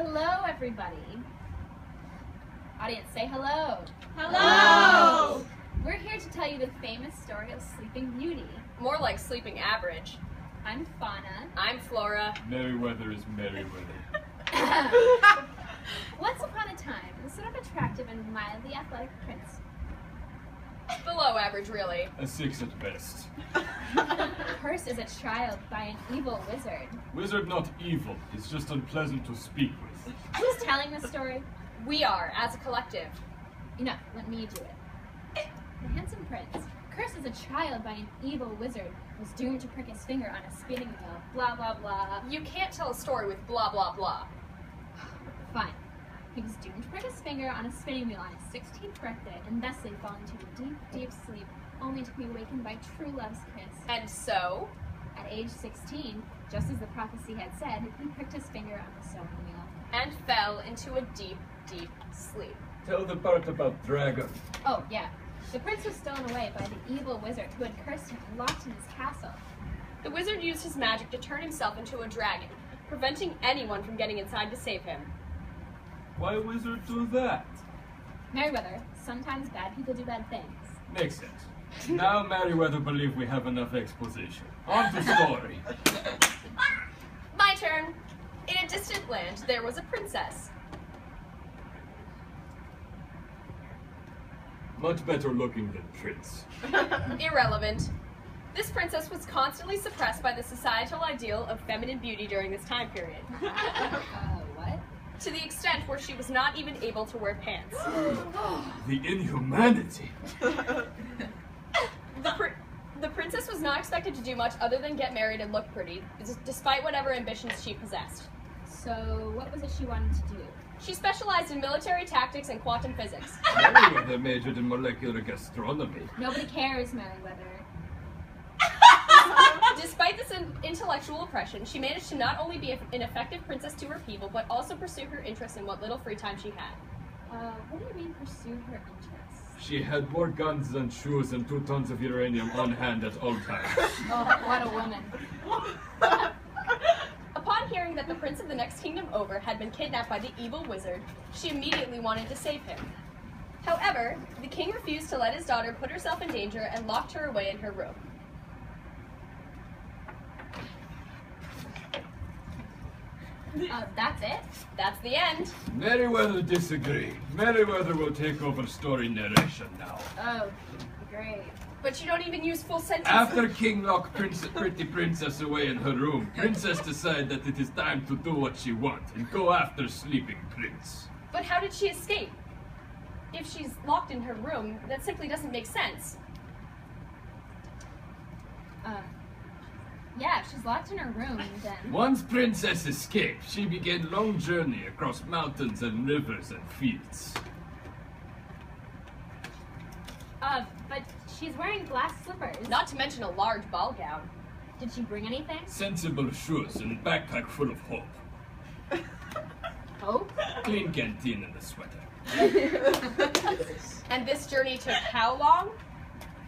Hello, everybody. Audience, say hello. Hello! We're here to tell you the famous story of Sleeping Beauty. More like Sleeping Average. I'm Fauna. I'm Flora. Merryweather is Merryweather. Once upon a time, a sort of attractive and mildly athletic prince. Below average, really. A 6 at best. Cursed as a child by an evil wizard. Wizard not evil, it's just unpleasant to speak with. Who's telling this story? We are, as a collective. Enough, let me do it. The handsome prince, cursed as a child by an evil wizard, was doomed to prick his finger on a spinning wheel. Blah, blah, blah. You can't tell a story with blah, blah, blah. Fine. He was doomed to prick his finger on a spinning wheel on his 16th birthday, and thusly fall into a deep, deep sleep, only to be awakened by true love's kiss. And so, At age 16, just as the prophecy had said, he pricked his finger on the sewing wheel. and fell into a deep, deep sleep. Tell the part about dragon. Oh, yeah. The prince was stolen away by the evil wizard who had cursed him and locked in his castle. The wizard used his magic to turn himself into a dragon, preventing anyone from getting inside to save him. Why wizard do that? Merryweather, sometimes bad people do bad things. Makes sense. Now Merryweather believe we have enough exposition. On to story. My turn. In a distant land, there was a princess. Much better looking than Prince. Irrelevant. This princess was constantly suppressed by the societal ideal of feminine beauty during this time period, What? to the extent where she was not even able to wear pants. The inhumanity. The princess was not expected to do much other than get married and look pretty, despite whatever ambitions she possessed. So, what was it she wanted to do? She specialized in military tactics and quantum physics. Merryweather majored in molecular gastronomy. Nobody cares, Merryweather. Despite this intellectual oppression, she managed to not only be an effective princess to her people, but also pursue her interests in what little free time she had. What do you mean pursue her interests? She had more guns than shoes and 2 tons of uranium on hand at all times. Oh, what a woman. Upon hearing that the prince of the next kingdom over had been kidnapped by the evil wizard, she immediately wanted to save him. However, the king refused to let his daughter put herself in danger and locked her away in her room. That's it? That's the end. Merryweather disagreed. Merryweather will take over story narration now. Oh, great. But you don't even use full sentences. After King locked pretty princess away in her room, princess decided that it is time to do what she wants and go after sleeping prince. But how did she escape? If she's locked in her room, that simply doesn't make sense. Yeah, if she's locked in her room, then... Once princess escaped, she began long journey across mountains and rivers and fields. But she's wearing glass slippers. Not to mention a large ball gown. Did she bring anything? Sensible shoes and backpack full of hope. Hope? Clean canteen and a sweater. And this journey took how long?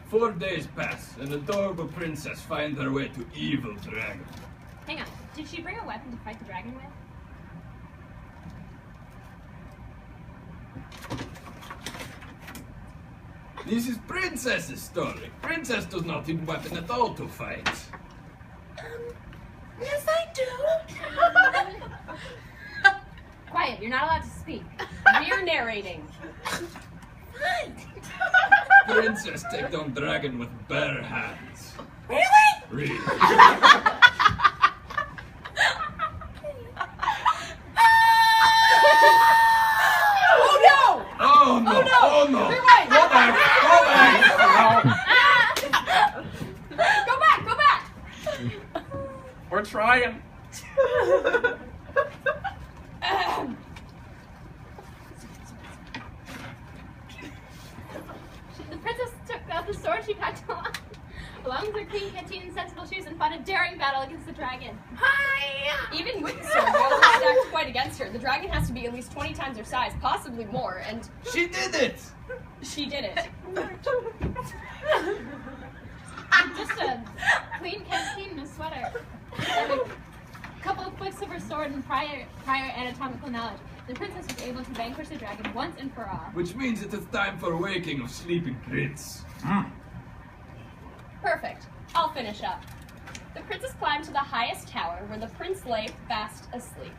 4 days pass, and adorable princess find her way to evil dragon. Hang on. Did she bring a weapon to fight the dragon with? This is princess's story. Princess does not need weapon at all to fight. Yes, I do. Quiet, you're not allowed to speak. We're narrating. Princess take down dragon with bare hands. Really? Really. Oh no! Oh no! Oh, no. Oh no! Rewind. Go back! Go back! Go back! Go back! We're trying. The princess took out the sword she packed along with her clean canteen and sensible shoes and fought a daring battle against the dragon. Even with the sword, while it was stacked quite against her, the dragon has to be at least 20 times her size, possibly more, and She did it! she did it. Just a clean canteen and a sweater. And a couple of quick silver sword and prior anatomical knowledge, the princess was able to vanquish the dragon once and for all. Which means it is time for waking of sleeping prince. Perfect. I'll finish up. The princess climbed to the highest tower where the prince lay fast asleep.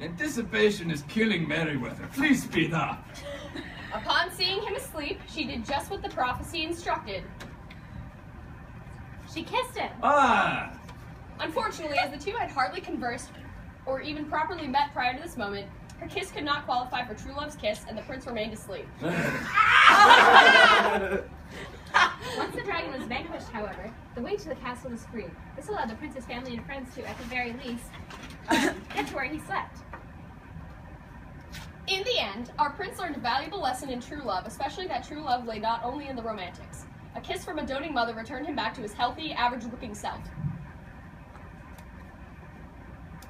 Anticipation is killing Merryweather. Please speed up. Upon seeing him asleep, she did just what the prophecy instructed. She kissed him. Ah! Unfortunately, as the two had hardly conversed or even properly met prior to this moment, her kiss could not qualify for true love's kiss, and the prince remained asleep. Once the dragon was vanquished, however, the way to the castle was free. This allowed the prince's family and friends to, at the very least, get to where he slept. In the end, our prince learned a valuable lesson in true love, especially that true love lay not only in the romantics. A kiss from a doting mother returned him back to his healthy, average-looking self.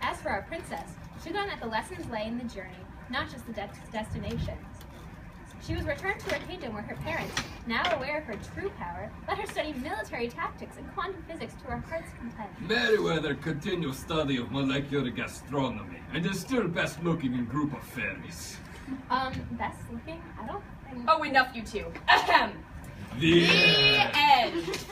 As for our princess, she learned that the lessons lay in the journey, not just the destinations. She was returned to her kingdom where her parents, now aware of her true power, let her study military tactics and quantum physics to her heart's content. Merryweather continues study of molecular gastronomy and is still best looking in group of fairies. Best looking? I don't think... Oh, enough, you two. Ahem. The The end.